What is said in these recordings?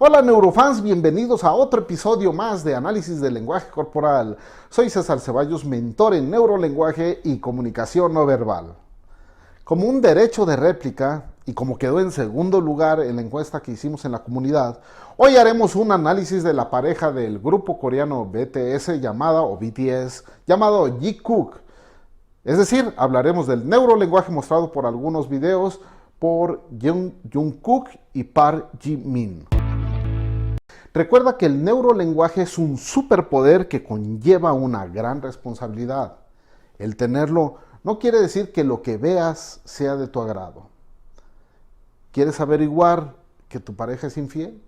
Hola neurofans, bienvenidos a otro episodio más de Análisis del Lenguaje Corporal. Soy César Ceballos, mentor en neurolenguaje y comunicación no verbal. Como un derecho de réplica, y como quedó en segundo lugar en la encuesta que hicimos en la comunidad, hoy haremos un análisis de la pareja del grupo coreano BTS BTS, llamado Jikook. Es decir, hablaremos del neurolenguaje mostrado por algunos videos por Jungkook y Park Jimin. Recuerda que el neurolenguaje es un superpoder que conlleva una gran responsabilidad. El tenerlo no quiere decir que lo que veas sea de tu agrado. ¿Quieres averiguar que tu pareja es infiel?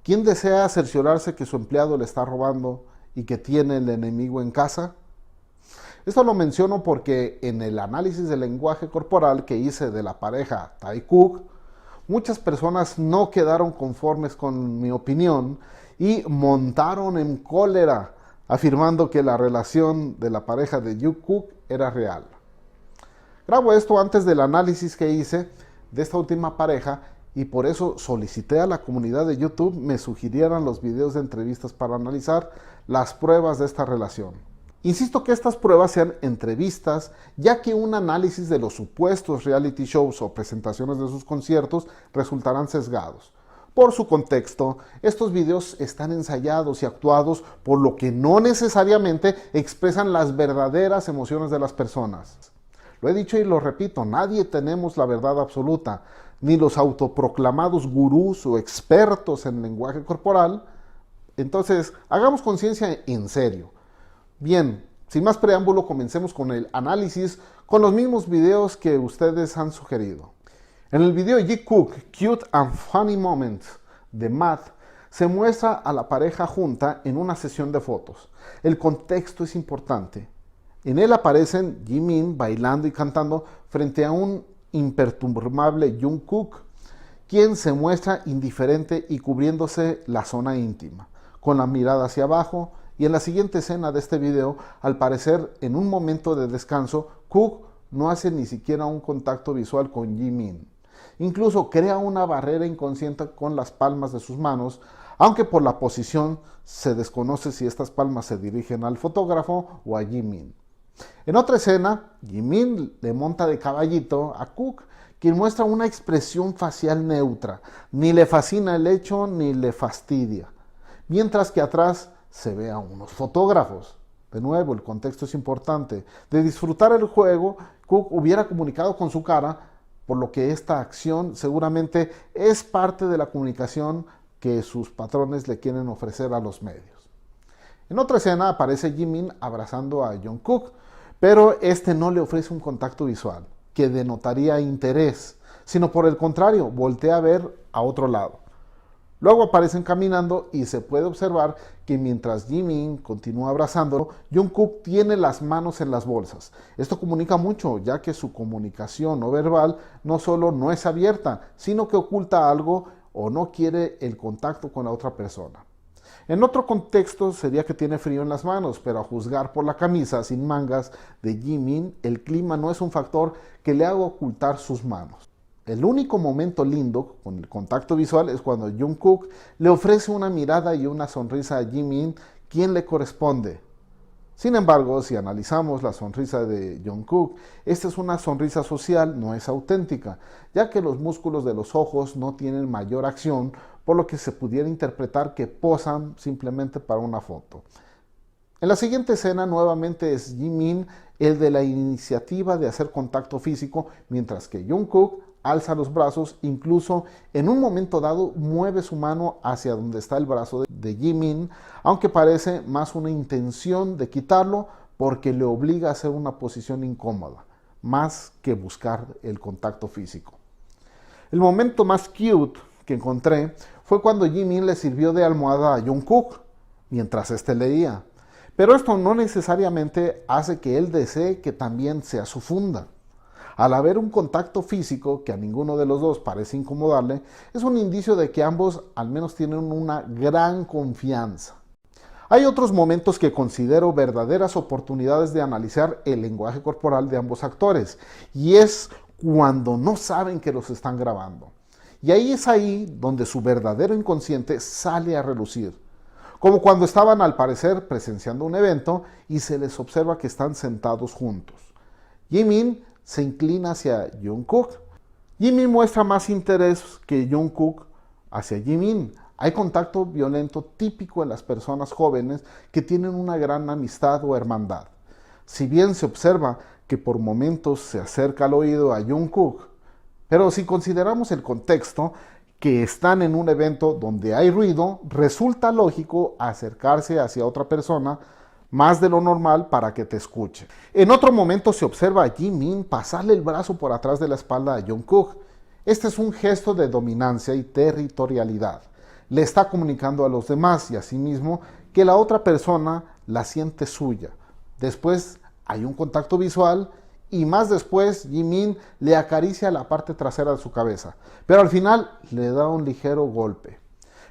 ¿Quién desea cerciorarse que su empleado le está robando y que tiene el enemigo en casa? Esto lo menciono porque en el análisis del lenguaje corporal que hice de la pareja Taekook, muchas personas no quedaron conformes con mi opinión y montaron en cólera, afirmando que la relación de la pareja de Jungkook era real. Grabo esto antes del análisis que hice de esta última pareja y por eso solicité a la comunidad de YouTube me sugirieran los videos de entrevistas para analizar las pruebas de esta relación. Insisto que estas pruebas sean entrevistas, ya que un análisis de los supuestos reality shows o presentaciones de sus conciertos resultarán sesgados. Por su contexto, estos videos están ensayados y actuados, por lo que no necesariamente expresan las verdaderas emociones de las personas. Lo he dicho y lo repito, nadie tenemos la verdad absoluta, ni los autoproclamados gurús o expertos en lenguaje corporal. Entonces, hagamos conciencia en serio. Bien, sin más preámbulo, comencemos con el análisis con los mismos videos que ustedes han sugerido. En el video Jikook, Cute and Funny Moments de Matt, se muestra a la pareja junta en una sesión de fotos. El contexto es importante. En él aparecen Jimin bailando y cantando frente a un imperturbable Jungkook, quien se muestra indiferente y cubriéndose la zona íntima, con la mirada hacia abajo. Y en la siguiente escena de este video, al parecer en un momento de descanso, Kook no hace ni siquiera un contacto visual con Jimin. Incluso crea una barrera inconsciente con las palmas de sus manos, aunque por la posición se desconoce si estas palmas se dirigen al fotógrafo o a Jimin. En otra escena, Jimin le monta de caballito a Kook, quien muestra una expresión facial neutra. Ni le fascina el hecho ni le fastidia. Mientras que atrás se ve a unos fotógrafos. De nuevo, el contexto es importante. De disfrutar el juego, Kook hubiera comunicado con su cara, por lo que esta acción seguramente es parte de la comunicación que sus patrones le quieren ofrecer a los medios. En otra escena aparece Jimin abrazando a Jungkook, pero este no le ofrece un contacto visual, que denotaría interés, sino por el contrario, voltea a ver a otro lado. Luego aparecen caminando y se puede observar que mientras Jimin continúa abrazándolo, Jungkook tiene las manos en las bolsas. Esto comunica mucho, ya que su comunicación no verbal no solo no es abierta, sino que oculta algo o no quiere el contacto con la otra persona. En otro contexto sería que tiene frío en las manos, pero a juzgar por la camisa sin mangas de Jimin, el clima no es un factor que le haga ocultar sus manos. El único momento lindo con el contacto visual es cuando Jungkook le ofrece una mirada y una sonrisa a Jimin, quien le corresponde. Sin embargo, si analizamos la sonrisa de Jungkook, esta es una sonrisa social, no es auténtica, ya que los músculos de los ojos no tienen mayor acción, por lo que se pudiera interpretar que posan simplemente para una foto. En la siguiente escena nuevamente es Jimin el de la iniciativa de hacer contacto físico, mientras que Jungkook alza los brazos, incluso en un momento dado mueve su mano hacia donde está el brazo de Jimin, aunque parece más una intención de quitarlo porque le obliga a hacer una posición incómoda, más que buscar el contacto físico. El momento más cute que encontré fue cuando Jimin le sirvió de almohada a Jungkook mientras éste leía, pero esto no necesariamente hace que él desee que también sea su funda. Al haber un contacto físico que a ninguno de los dos parece incomodarle, es un indicio de que ambos al menos tienen una gran confianza. Hay otros momentos que considero verdaderas oportunidades de analizar el lenguaje corporal de ambos actores, y es cuando no saben que los están grabando. Y ahí es ahí donde su verdadero inconsciente sale a relucir. Como cuando estaban al parecer presenciando un evento y se les observa que están sentados juntos. Jimin se inclina hacia Jungkook. Jimin muestra más interés que Jungkook hacia Jimin. Hay contacto violento típico en las personas jóvenes que tienen una gran amistad o hermandad. Si bien se observa que por momentos se acerca al oído a Jungkook, pero si consideramos el contexto, que están en un evento donde hay ruido, resulta lógico acercarse hacia otra persona más de lo normal para que te escuche. En otro momento se observa a Jimin pasarle el brazo por atrás de la espalda a Jungkook. Este es un gesto de dominancia y territorialidad. Le está comunicando a los demás y a sí mismo que la otra persona la siente suya. Después hay un contacto visual y más después Jimin le acaricia la parte trasera de su cabeza, pero al final le da un ligero golpe.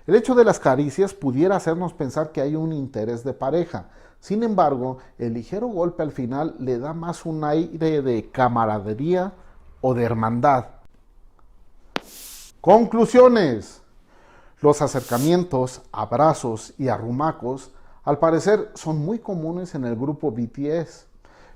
El hecho de las caricias pudiera hacernos pensar que hay un interés de pareja. Sin embargo, el ligero golpe al final le da más un aire de camaradería o de hermandad. Conclusiones. Los acercamientos, abrazos y arrumacos al parecer son muy comunes en el grupo BTS,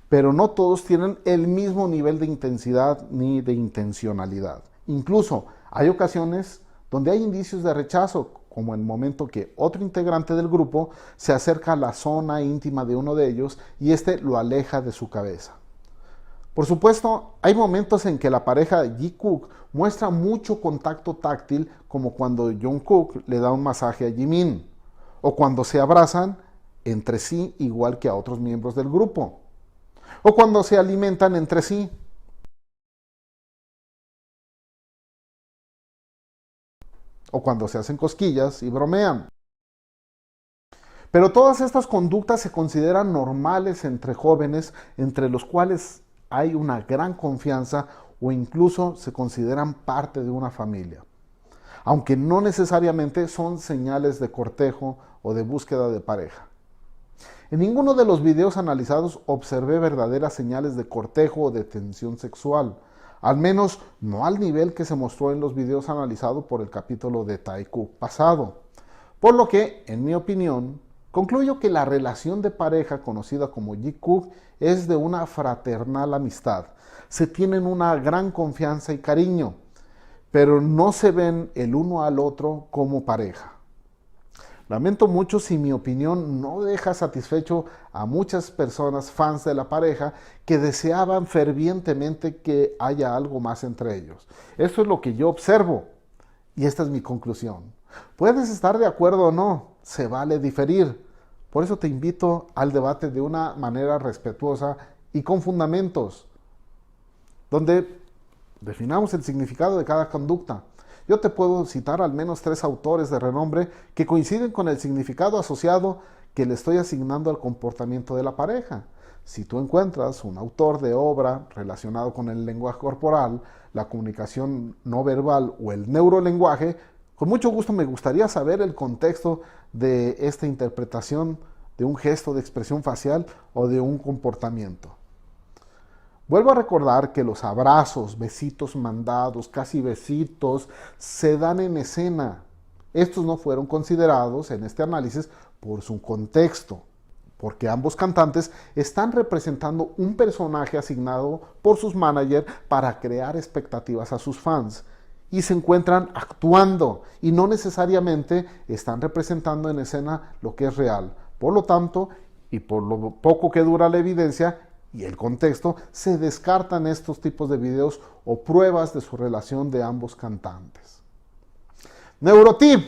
pero no todos tienen el mismo nivel de intensidad ni de intencionalidad. Incluso hay ocasiones donde hay indicios de rechazo, como en el momento que otro integrante del grupo se acerca a la zona íntima de uno de ellos y este lo aleja de su cabeza. Por supuesto, hay momentos en que la pareja Jikook muestra mucho contacto táctil, como cuando Jungkook le da un masaje a Jimin, o cuando se abrazan entre sí igual que a otros miembros del grupo, o cuando se alimentan entre sí, o cuando se hacen cosquillas y bromean. Pero todas estas conductas se consideran normales entre jóvenes, entre los cuales hay una gran confianza o incluso se consideran parte de una familia, aunque no necesariamente son señales de cortejo o de búsqueda de pareja. En ninguno de los videos analizados observé verdaderas señales de cortejo o de tensión sexual, al menos no al nivel que se mostró en los videos analizados por el capítulo de Taekook pasado, por lo que, en mi opinión, concluyo que la relación de pareja conocida como Jikook es de una fraternal amistad. Se tienen una gran confianza y cariño, pero no se ven el uno al otro como pareja. Lamento mucho si mi opinión no deja satisfecho a muchas personas fans de la pareja que deseaban fervientemente que haya algo más entre ellos. Esto es lo que yo observo y esta es mi conclusión. Puedes estar de acuerdo o no, se vale diferir. Por eso te invito al debate de una manera respetuosa y con fundamentos, donde definamos el significado de cada conducta. Yo te puedo citar al menos 3 autores de renombre que coinciden con el significado asociado que le estoy asignando al comportamiento de la pareja. Si tú encuentras un autor de obra relacionado con el lenguaje corporal, la comunicación no verbal o el neurolenguaje, con mucho gusto me gustaría saber el contexto de esta interpretación de un gesto de expresión facial o de un comportamiento. Vuelvo a recordar que los abrazos, besitos mandados, casi besitos, se dan en escena. Estos no fueron considerados en este análisis por su contexto, porque ambos cantantes están representando un personaje asignado por sus managers para crear expectativas a sus fans, y se encuentran actuando y no necesariamente están representando en escena lo que es real. Por lo tanto, y por lo poco que dura la evidencia y el contexto, se descartan estos tipos de videos o pruebas de su relación de ambos cantantes. Neurotip.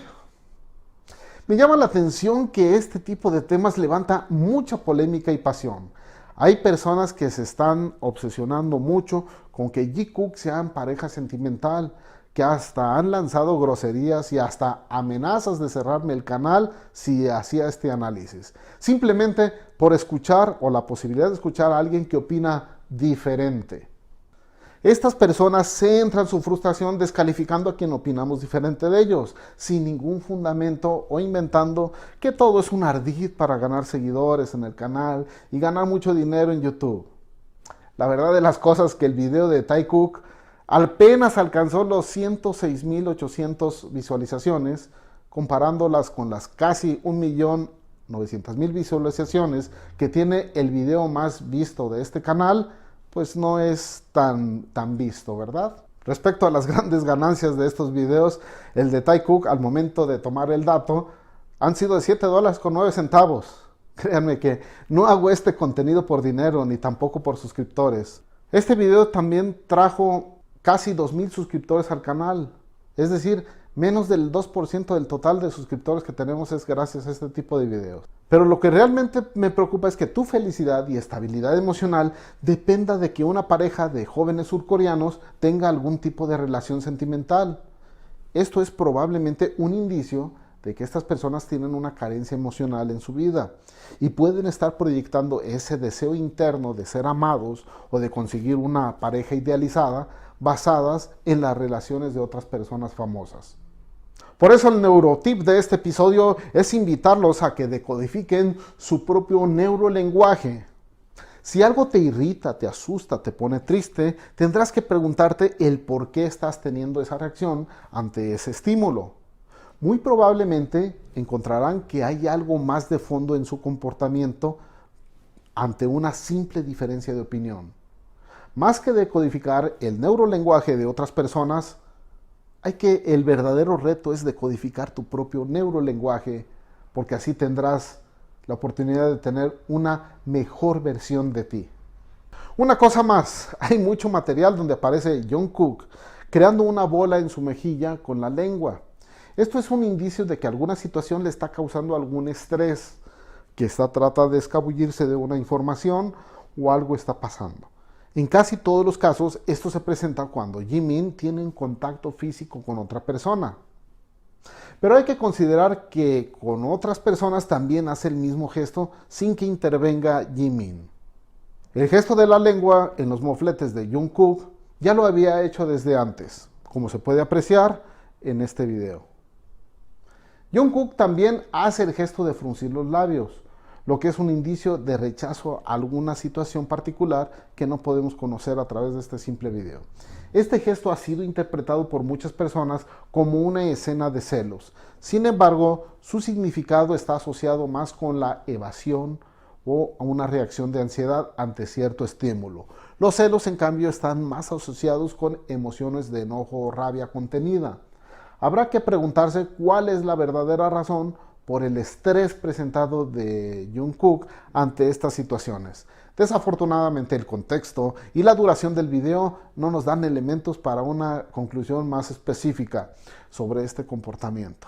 Me llama la atención que este tipo de temas levanta mucha polémica y pasión. Hay personas que se están obsesionando mucho con que Jikook sean pareja sentimental, que hasta han lanzado groserías y hasta amenazas de cerrarme el canal si hacía este análisis. Simplemente por escuchar o la posibilidad de escuchar a alguien que opina diferente. Estas personas centran su frustración descalificando a quien opinamos diferente de ellos, sin ningún fundamento o inventando que todo es un ardid para ganar seguidores en el canal y ganar mucho dinero en YouTube. La verdad de las cosas es que el video de Taekook Apenas alcanzó los 106.800 visualizaciones, comparándolas con las casi 1.900.000 visualizaciones que tiene el video más visto de este canal, pues no es tan visto, ¿verdad? Respecto a las grandes ganancias de estos videos, el de Ty Cook al momento de tomar el dato han sido de $7.09. Créanme que no hago este contenido por dinero ni tampoco por suscriptores. Este video también trajo casi 2.000 suscriptores al canal. Es decir, menos del 2% del total de suscriptores que tenemos es gracias a este tipo de videos. Pero lo que realmente me preocupa es que tu felicidad y estabilidad emocional dependa de que una pareja de jóvenes surcoreanos tenga algún tipo de relación sentimental. Esto es probablemente un indicio de que estas personas tienen una carencia emocional en su vida y pueden estar proyectando ese deseo interno de ser amados o de conseguir una pareja idealizada basadas en las relaciones de otras personas famosas. Por eso el neurotip de este episodio es invitarlos a que decodifiquen su propio neurolenguaje. Si algo te irrita, te asusta, te pone triste, tendrás que preguntarte el por qué estás teniendo esa reacción ante ese estímulo. Muy probablemente encontrarán que hay algo más de fondo en su comportamiento ante una simple diferencia de opinión. Más que decodificar el neurolenguaje de otras personas, el verdadero reto es decodificar tu propio neurolenguaje, porque así tendrás la oportunidad de tener una mejor versión de ti. Una cosa más, hay mucho material donde aparece Jungkook creando una bola en su mejilla con la lengua. Esto es un indicio de que alguna situación le está causando algún estrés, que trata de escabullirse de una información o algo está pasando. En casi todos los casos, esto se presenta cuando Jimin tiene un contacto físico con otra persona. Pero hay que considerar que con otras personas también hace el mismo gesto sin que intervenga Jimin. El gesto de la lengua en los mofletes de Jungkook ya lo había hecho desde antes, como se puede apreciar en este video. Jungkook también hace el gesto de fruncir los labios, lo que es un indicio de rechazo a alguna situación particular que no podemos conocer a través de este simple video. Este gesto ha sido interpretado por muchas personas como una escena de celos. Sin embargo, su significado está asociado más con la evasión o a una reacción de ansiedad ante cierto estímulo. Los celos, en cambio, están más asociados con emociones de enojo o rabia contenida. Habrá que preguntarse cuál es la verdadera razón por el estrés presentado de Jungkook ante estas situaciones. Desafortunadamente el contexto y la duración del video no nos dan elementos para una conclusión más específica sobre este comportamiento.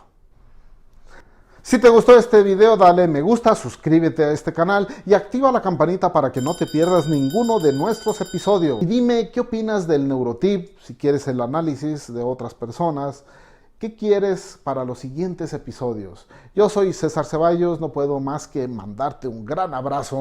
Si te gustó este video, dale me gusta, suscríbete a este canal y activa la campanita para que no te pierdas ninguno de nuestros episodios. Y dime qué opinas del neurotip, si quieres el análisis de otras personas. ¿Qué quieres para los siguientes episodios? Yo soy César Ceballos, no puedo más que mandarte un gran abrazo.